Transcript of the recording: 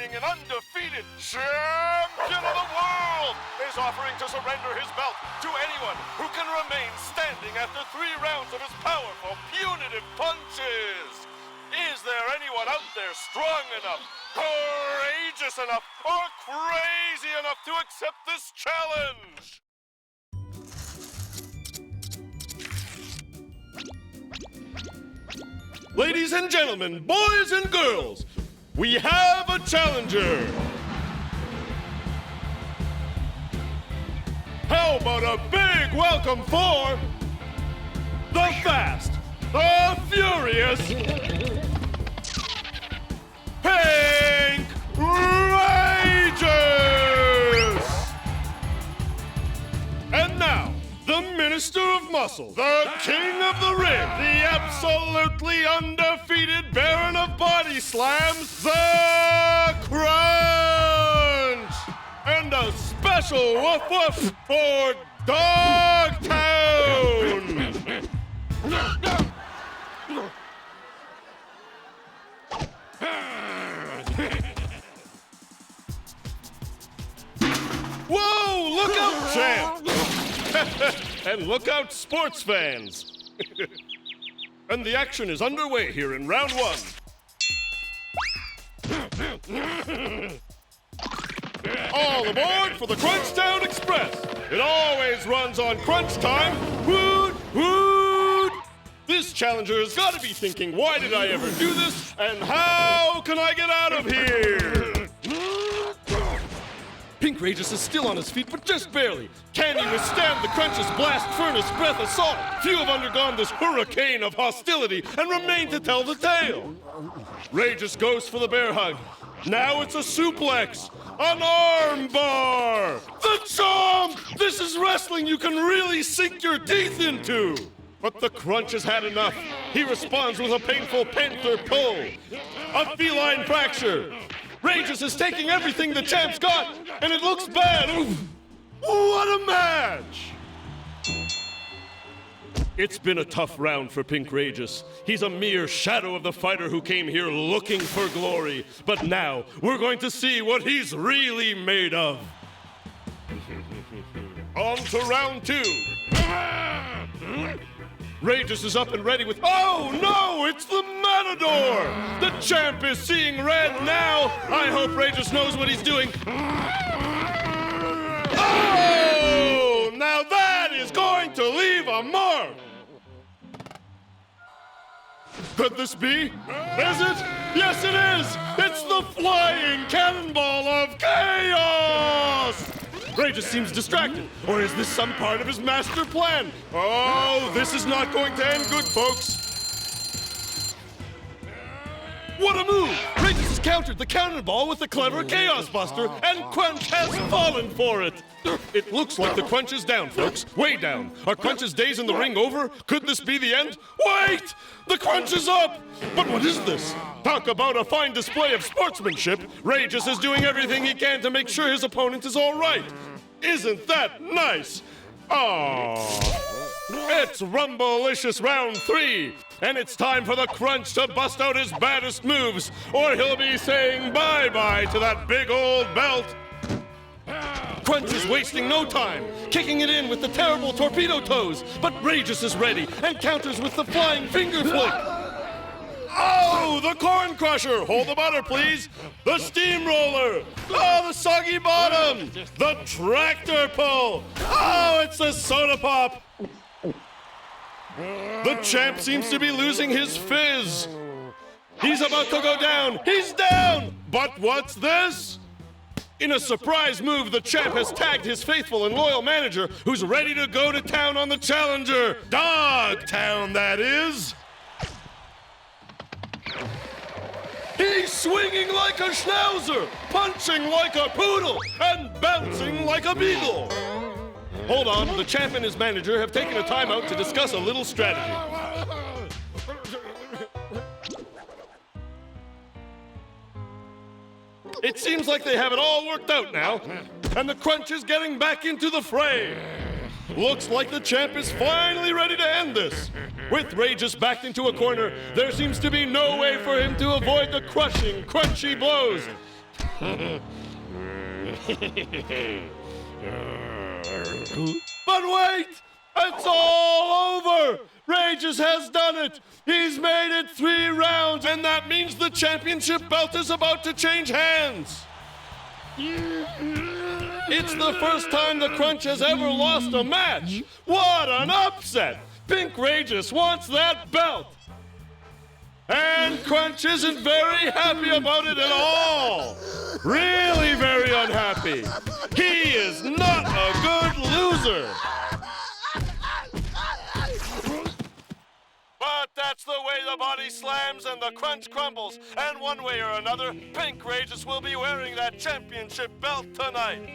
reigning and undefeated champion of the world, is offering to surrender his belt to anyone who can remain standing after 3 rounds of his powerful, punitive punches. Is there anyone out there strong enough, courageous enough, or crazy enough to accept this challenge? Ladies and gentlemen, boys and girls, we have a challenger. How about a big welcome for the Fast, the Furious, Pink Panther! And now, the Minister of Muscle, the King of the Ring, the absolutely undefeated Baron of Body Slams, the Crunch! And a special woof woof for Dogtown! Whoa, look out, champ! And look out, sports fans! And the action is underway here in round 1. All aboard for the Crunchtown Express! It always runs on crunch time! Woot, woot! This challenger has got to be thinking, why did I ever do this? And how can I get out of here? Pink Rageous is still on his feet, but just barely. Can he withstand the Crunch's blast furnace breath assault? Few have undergone this hurricane of hostility and remain to tell the tale. Rageous goes for the bear hug. Now it's a suplex, an arm bar. The chomp! This is wrestling you can really sink your teeth into. But the Crunch has had enough. He responds with a painful panther pull, a feline fracture. Rageous is taking everything the champ's got, and it looks bad. Oof. What a match! It's been a tough round for Pink Rageous. He's a mere shadow of the fighter who came here looking for glory. But now, we're going to see what he's really made of. On to round 2. Rageous is up and ready with... Oh, no! It's the Matador! The champ is seeing red now! I hope Rageous knows what he's doing. Oh! Now that is going to leave a mark! Could this be? Is it? Yes, it is! It's the flying cannonball of chaos! Rageous seems distracted, or is this some part of his master plan? Oh, this is not going to end good, folks. What a move! Rageous has countered the cannonball with the clever Chaos Buster, and Crunch has fallen for it. It looks like the Crunch is down, folks. Way down. Are Crunch's days in the ring over? Could this be the end? Wait! The Crunch is up! But what is this? Talk about a fine display of sportsmanship. Rageous is doing everything he can to make sure his opponent is all right. Isn't that nice? Oh, it's Rumblelicious round 3, and it's time for the Crunch to bust out his baddest moves, or he'll be saying bye-bye to that big old belt. Crunch is wasting no time, kicking it in with the terrible torpedo toes, but Rageous is ready and counters with the flying finger flick. Oh, the corn crusher! Hold the butter, please! The steamroller! Oh, the soggy bottom! The tractor pull! Oh, it's a soda pop! The champ seems to be losing his fizz. He's about to go down! He's down! But what's this? In a surprise move, the champ has tagged his faithful and loyal manager, who's ready to go to town on the challenger. Dogtown, that is. He's swinging like a schnauzer, punching like a poodle, and bouncing like a beagle. Hold on, the champ and his manager have taken a timeout to discuss a little strategy. It seems like they have it all worked out now, and the Crunch is getting back into the fray. Looks like the champ is finally ready to end this. With Rageous backed into a corner, there seems to be no way for him to avoid the crushing, crunchy blows. But wait! It's all over! Rages has done it! He's made it 3 rounds, and that means the championship belt is about to change hands! It's the first time the Crunch has ever lost a match! What an upset! Pink Rages wants that belt! And Crunch isn't very happy about it at all! Really very unhappy! He is not a good loser! But that's the way the body slams and the Crunch crumbles, and one way or another, Pink Rages will be wearing that championship belt tonight!